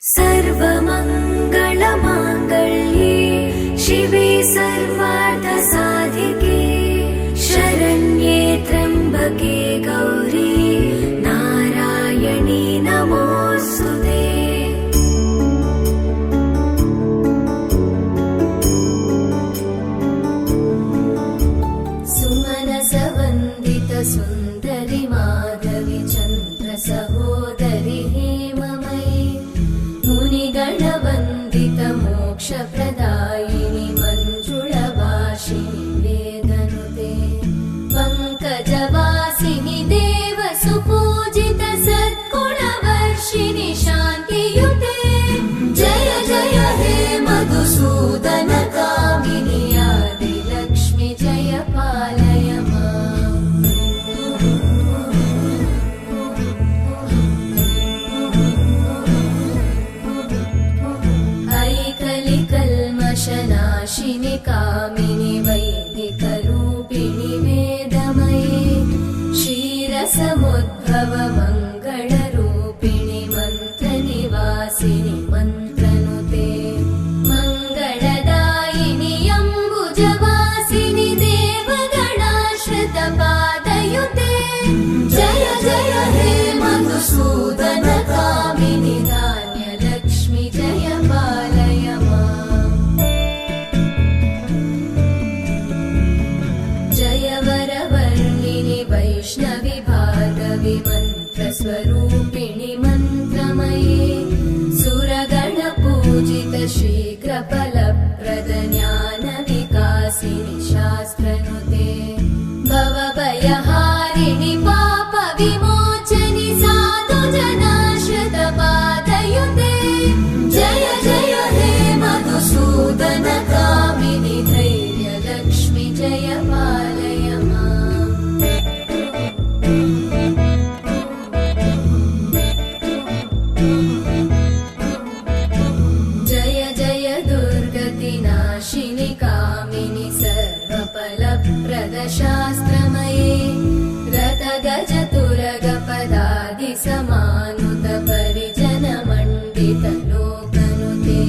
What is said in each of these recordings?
सर्वमङ्गलमाङ्गल्ये शिवे सर्वार्थसाधिके शरण्ये त्र्यम्बके गौरी नारायणी नमोऽस्तुते। सुमनसवन्दित सुन्दरि माधवी चन्द्र सहोदरि हेममयी मुनिगणवन्दित मोक्षप्रदायिनि मञ्जुळवासिनि वेदनुते पङ्कजवासिनि देवसुपूजित सद्गुणवर्षिणि शान्तियुते जय जय हे मधुसूदन कामिनि आदिलक्ष्मि जय पालय माम्। ऐकलिकल्मषनाशिनि कामिनि वैदिकरूपिणि वेदमये क्षीरसमुद्भव मङ्गलरूपिणि मन्त्रनिवासिनि मन्त्रनुते मङ्गलदायिनि अम्बुजवासिनि देवगणाश्रितपादयुते जय जय हे मधुसूदन कामिनि धान्यलक्ष्मि जय पालय माम्। जय वरवर्णिनि वैष्णवि भार्गवि मन्त्रस्वरूपिणि मन्त्रमये सुरगणपूजित शीघ्रफलप्रद ज्ञानविकासिनि शास्त्रनुते भवभयहारिणि पापविमोचनि साधुजनाश्रितपादयुते जय जय हे मधुसूदन कामिनि धैर्यलक्ष्मि जय पालय माम्। जय जय दुर्गतिनाशिनि कामिनि सर्वफलप्रद शास्त्रमये रथगजतुरगपदादिसमानुत परिजनमण्डित लोकनुते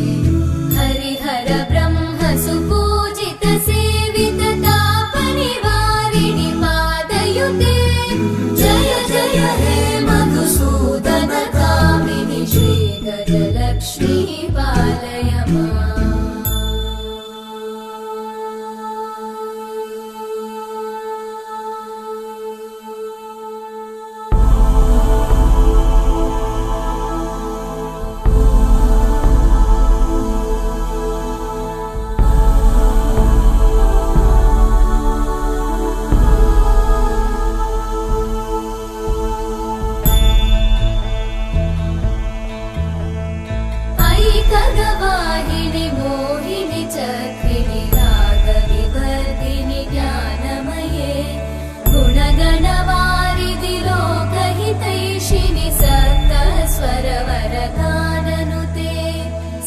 हरिहर ब्रह्म सुपूजित सेवित तापनिवारिणि पादयुते जय जय हे मधुसूदन कामिनि श्रीगजलक्ष्मी पालय माम्। ऐकगवाहिनि मोहिनि चक्रिणि रागविवर्धिनि ज्ञानमये गुणगणवारिधि लोकहितैषिणि सप्तस्वरवरगाननुते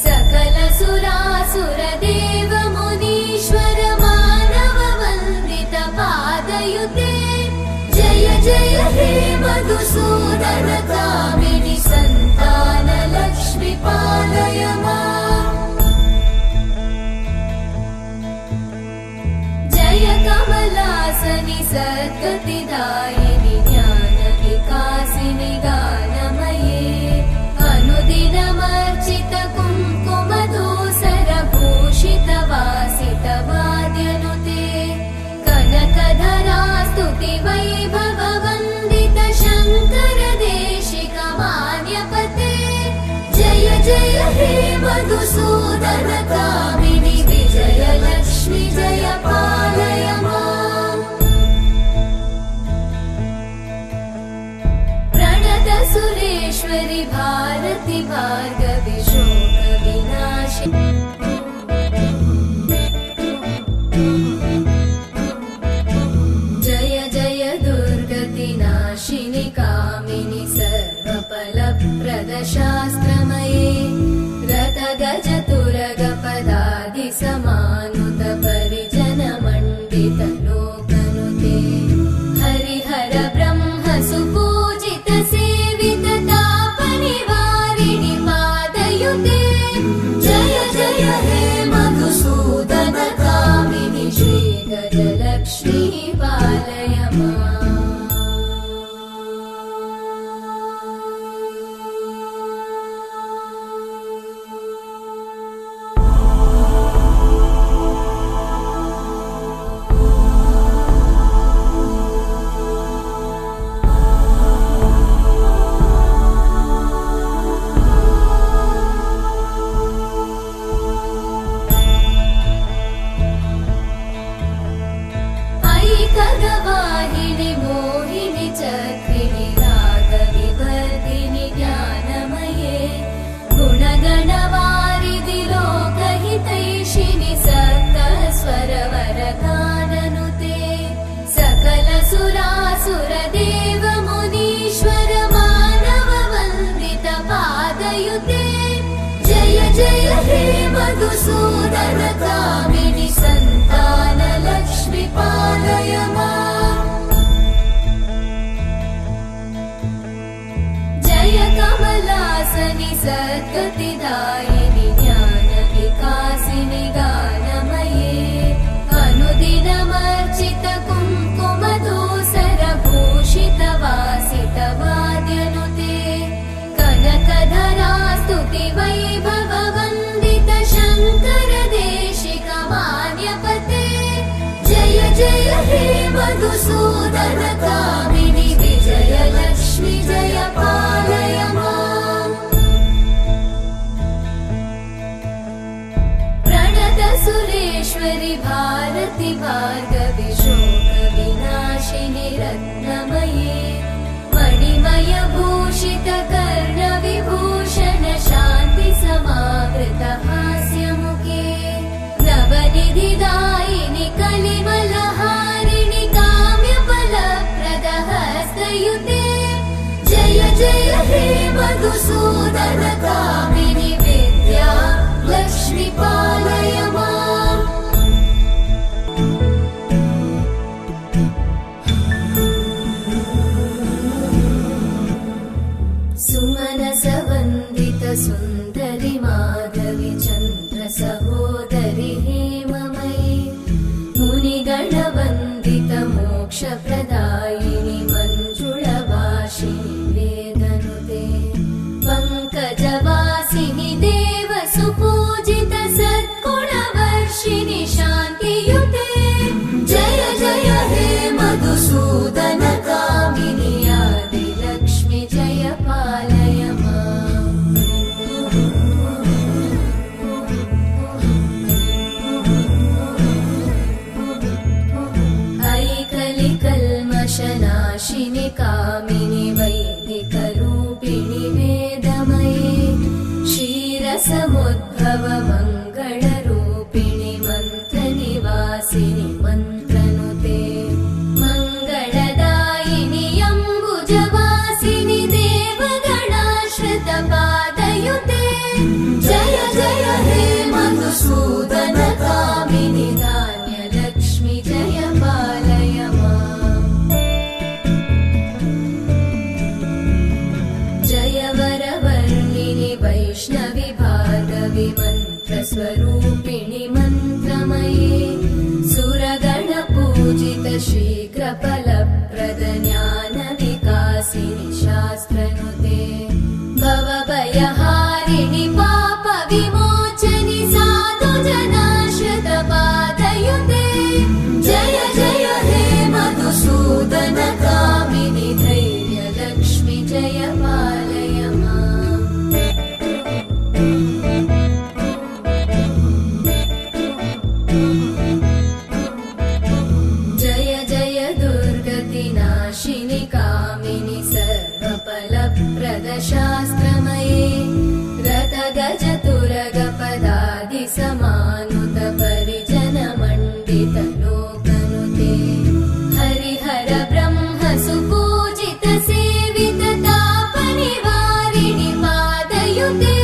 सकल सुरासुर देव मुनीश्वर मानव वन्दित पादयुते जय जय हे मधुसूदन कामिनि सन्तान लक्ष्मि पालय माम्। जय कमलासनि सद्गतिदायिनि ज्ञानविकासिनि गानमये अनुदिनमर्चित कुङ्कुमधूसर भूषित वासित वाद्यनुते कनकधरा स्तुति वैभव वन्दित शङ्कर देशिक मान्यपते जय जय हे मधुसूदन कामिनि विजयलक्ष्मि जय पालय माम्। प्रणत सुरेश्वरि भारति भार्गवि शोकविनाशिनि जय जय दुर्गतिनाशिनि कामिनि सर्वफलप्रद शास्त्रमये रथगजतुरगपदादिसमानुत परिजनमण्डित लोकनुते हरिहर ब्रह्म सुपूजित सेवित तापनिवारिणि पादयुते पादयुते जय जय हे मधुसूदन कामिनि सन्तान लक्ष्मी पालय माम् जय कमलासनि सद्गतिदायिनि ज्ञान विकासिनि गानमये अनुदिनमर्चित कुङ्कुमधूसर भूषित वासित वाद्यनुते कनकधरा स्तुति वैभव वन्दित शङ्कर देशिक मान्यपते जय जय हे मधुसूदन कामिनि विजय लक्ष्मी जय पालय माम् प्रणत सुरेश्वरि भारति भार्गवि शोक विनाशिनि रत्नमये मणिमय भूषित कर्ण विभूषण शान्ति समावृत हास्यमुखे नवनिधिदायिनि कलिमलहारिणि काम्यफलप्रद हस्तयुते जय जय हे मधुसूदन कामिनि विद्या लक्ष्मी पालय माम् सुमनसवन्दित सुन्दरि माधवि चन्द्र सहोदरि हेममयि मुनिगणवन्दित मोक्षप्रदायिनि मञ्जुळभाषिणि वेदनुते पङ्कजवासिनि देव सुपूजित सद्गुणवर्षिणि शान्तियुते जय जय हे मधुसूदन कामिनि आदि लक्ष्मी जय पालय माम् ऐकलिकल्मषनाशिनि कामिनि वैदिकरूपिणि वेदमये क्षीरसमुद्भव मङ्गलरूपिणि मन्त्रनिवासिनि मन्त्रनुते मङ्गलदायिनि अम्बुजवासिनि देवगणाश्रित पादयुते जय जय हे मधुसूदन कामिनि धान्यलक्ष्मी जय पालय माम् जय वरवर्णिनि वैष्णवि भार्गवि मन्त्रस्वरूपिणि मन्त्रमये सुरगणपूजित शीघ्रफलप्रद ज्ञानविकासिनि शास्त्रनुते भवभयहारिणि पापविमोचनि साधुजनाश्रित पादयुते जय जय हे मधुसूदन कामिनि धैर्यलक्ष्मी जय पालय माम् जय जय दुर्गतिनाशिनि कामिनि सर्वफलप्रद शास्त्रमये रथगजतुरगपदादि समानुत परिजन मण्डित लोकनुते हरिहर ब्रह्म सुपूजित सेवित तापनिवारिणि पादयुते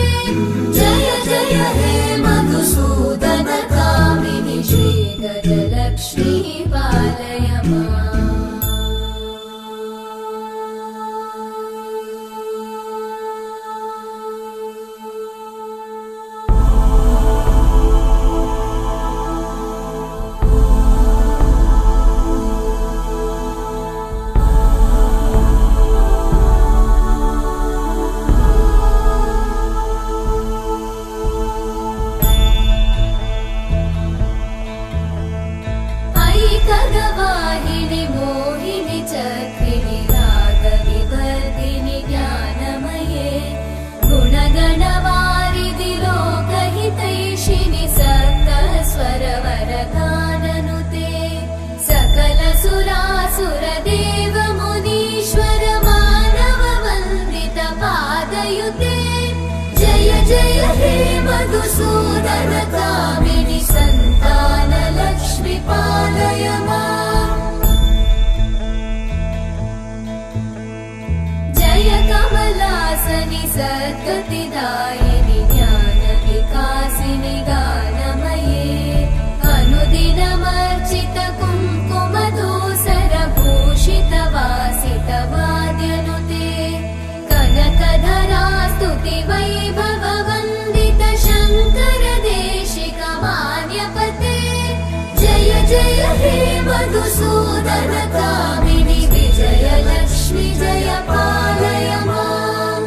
जय जय हे मधुसूदन कामिनि श्रीगजलक्ष्मी पालय माम् ऐकगवाहिनि मोहिनि चक्रिणि रागविवर्धिनि ज्ञानमये गुणगणवारिधि लोकहितैषिणि सप्तस्वरवरगाननुते सकल सुरासुर देव मुनीश्वर मानव वन्दित पादयुते जय जय हे मधुसूदन कामिनि सन्तान लक्ष्मी पालय माम् जय कमलासनि सद्गतिदायिनि मधुसूदनकामिनि विजयलक्ष्मि जय पालय माम्।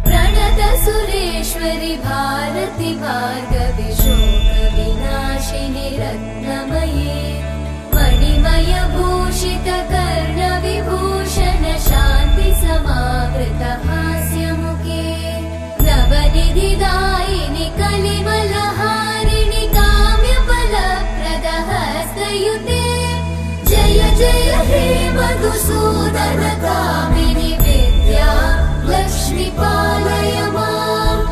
प्रणतसुरेश्वरि भारति भार्गवि शोकविनाशिनि रत्नमये मणिमयभूषितकर्णविभूषण शान्ति समावृत हास्यमुखे नवनिधिदायिनि कलिमलहारिणि काम्यफलप्रदहस्तयुते जय जय हे मधुसूदनकामिनि विद्या लक्ष्मि पालय माम्।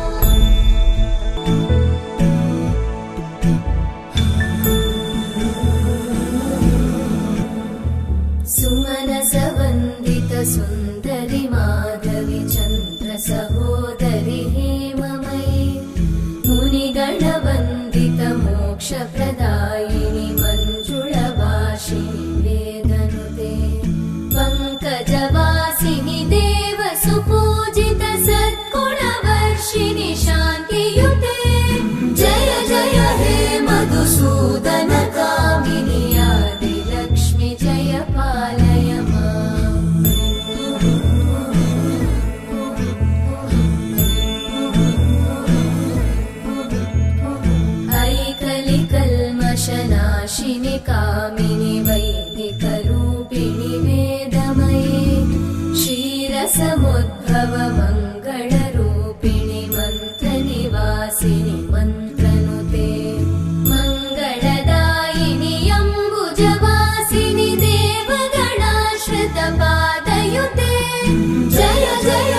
सुमनसवन्दित सुन्दरि माधवि चन्द्र सहोदरि हेममयि मुनिगणवन्दित मोक्षप्रदायिनि मञ्जुळवासिनि वेदनुते पङ्कजवासिनि देव सुपूजित सद्गुणवर्षिणि शान्तियुते जय जय हे मधुसूदनकामिनि आदिलक्ष्मि जय पालय माम्। ऐकलिकल्मषनाशिनि कामिनि वैदिकरूपिणि वेदमये क्षीरसमुद्भव मङ्गलरूपिणि मन्त्रनिवासिनि मन्त्रनुते मङ्गलदायिनि अम्बुजवासिनि देवगणाश्रितपादयुते जय जय